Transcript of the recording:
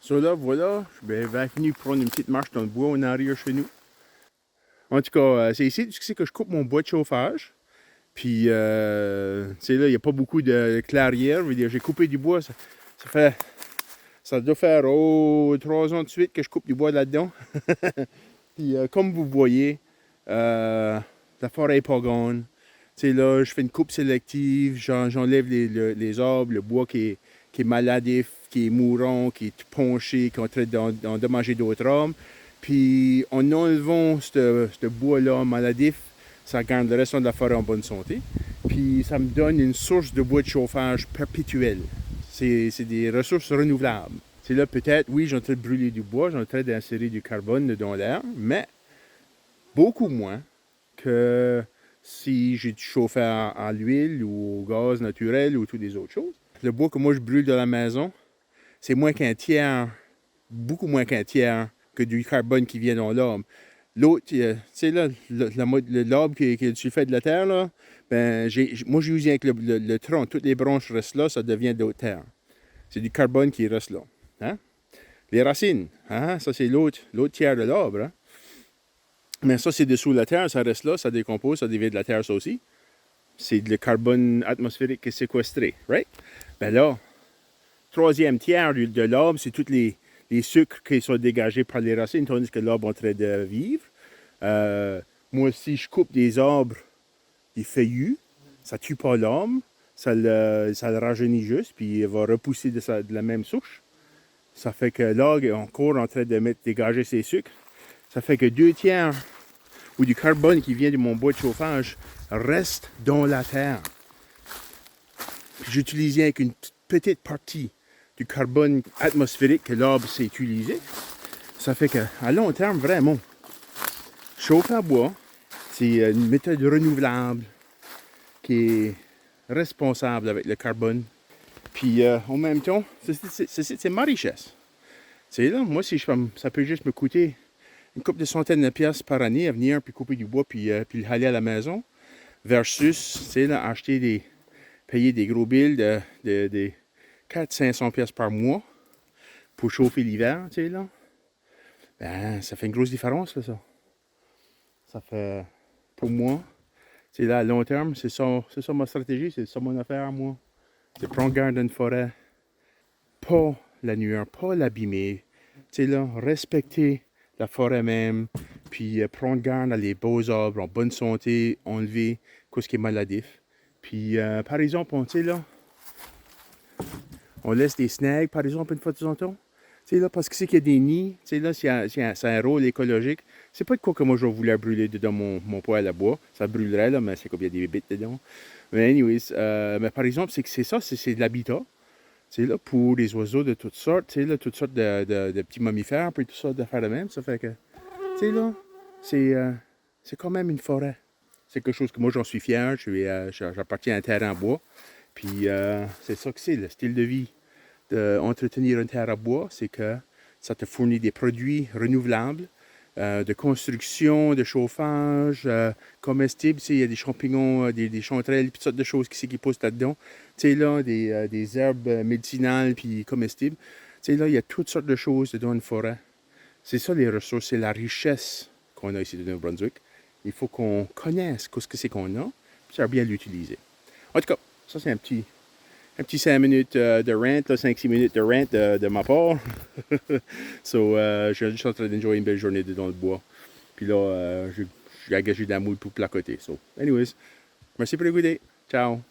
So là, voilà, je vais venir prendre une petite marche dans le bois en arrière chez nous. En tout cas, c'est ici que je coupe mon bois de chauffage. Puis, tu sais, là, il n'y a pas beaucoup de clairière. Je veux dire, j'ai coupé du bois. Ça doit faire 3 ans de suite que je coupe du bois là-dedans. Puis, comme vous voyez, la forêt n'est pas grande. Tu sais, là, je fais une coupe sélective. J'enlève les arbres, le bois qui est maladif, qui est mourant, qui est ponché, qui est en train d'endommager d'autres arbres. Puis, en enlevant ce bois-là maladif, ça garde le reste de la forêt en bonne santé. Puis, ça me donne une source de bois de chauffage perpétuelle. C'est des ressources renouvelables. C'est là, peut-être, oui, j'ai en train de brûler du bois, j'ai en train d'insérer du carbone dans l'air, mais beaucoup moins que si j'ai du chauffeur à l'huile ou au gaz naturel ou toutes les autres choses. Le bois que moi je brûle dans la maison, c'est moins qu'un tiers, beaucoup moins qu'un tiers que du carbone qui vient dans l'arbre. L'autre, tu sais là, l'arbre qui est du fait de la terre, là, ben, moi j'ai usé avec le tronc, toutes les branches restent là, ça devient de la terre. C'est du carbone qui reste là. Hein? Les racines, hein? Ça c'est l'autre tiers de l'arbre. Hein? Mais ça c'est dessous la terre, ça reste là, ça décompose, ça devient de la terre ça aussi. C'est le carbone atmosphérique qui est séquestré, right? Ben là, troisième tiers de l'arbre, c'est tous les sucres qui sont dégagés par les racines, tandis que l'arbre est en train de vivre. Moi, si je coupe des arbres, des feuillus, ça ne tue pas l'arbre, ça le rajeunit juste, puis il va repousser de la même souche. Ça fait que l'arbre est encore en train de dégager ses sucres. Ça fait que 2 tiers ou du carbone qui vient de mon bois de chauffage reste dans la terre. J'utilisais avec une petite partie du carbone atmosphérique que l'arbre s'est utilisé. Ça fait qu'à long terme, vraiment, chauffer à bois, c'est une méthode renouvelable qui est responsable avec le carbone. Puis en même temps, c'est ma richesse. C'est là, moi, si ça peut juste me coûter une couple de centaines de pièces par année à venir puis couper du bois puis le haler à la maison, versus, c'est là, payer des gros billes de 400-500 pièces par mois pour chauffer l'hiver, tu sais, là. Ben, ça fait une grosse différence, là, ça. Ça fait, pour moi, c'est là, à long terme, c'est ça ma stratégie, c'est ça mon affaire, moi. C'est prendre garde d'une forêt, pas la nuire, pas l'abîmer. Tu sais, là, respecter la forêt même, puis prendre garde à les beaux arbres en bonne santé, enlever ce qui est maladif. Puis, par exemple, tu sais, là, on laisse des snags, par exemple, une fois de temps en temps. Tu sais, là, parce que c'est qu'il y a des nids, tu sais, là, c'est un rôle écologique. C'est pas de quoi que moi je voulais brûler dedans mon poêle à bois. Ça brûlerait, là, mais c'est comme il y a des bébites dedans. Mais anyways, mais par exemple, c'est que c'est de l'habitat. Tu sais, là, pour les oiseaux de toutes sortes, tu sais, là, toutes sortes de petits mammifères, puis tout ça, de faire de même. Ça fait que, tu sais, là, c'est quand même une forêt. C'est quelque chose que moi, j'en suis fier. J'appartiens à un terrain en bois. Puis, c'est ça que c'est, le style de vie d'entretenir une terre à bois, c'est que ça te fournit des produits renouvelables, de construction, de chauffage, comestibles. Il y a des champignons, des chanterelles, toutes sortes de choses qui poussent là-dedans. Tu sais, là, des herbes médicinales puis comestibles. Tu sais, là, il y a toutes sortes de choses dans une forêt. C'est ça les ressources, c'est la richesse qu'on a ici de Nouveau-Brunswick. Il faut qu'on connaisse ce que c'est qu'on a, puis ça va bien l'utiliser. En tout cas, ça c'est un petit 5 minutes de rant, 5-6 minutes de rant de ma part. So, je suis juste en train d'enjoyer une belle journée dans le bois. Puis là, j'ai engagé de la moule pour placoter. So, anyways, merci pour l'écouter. Ciao.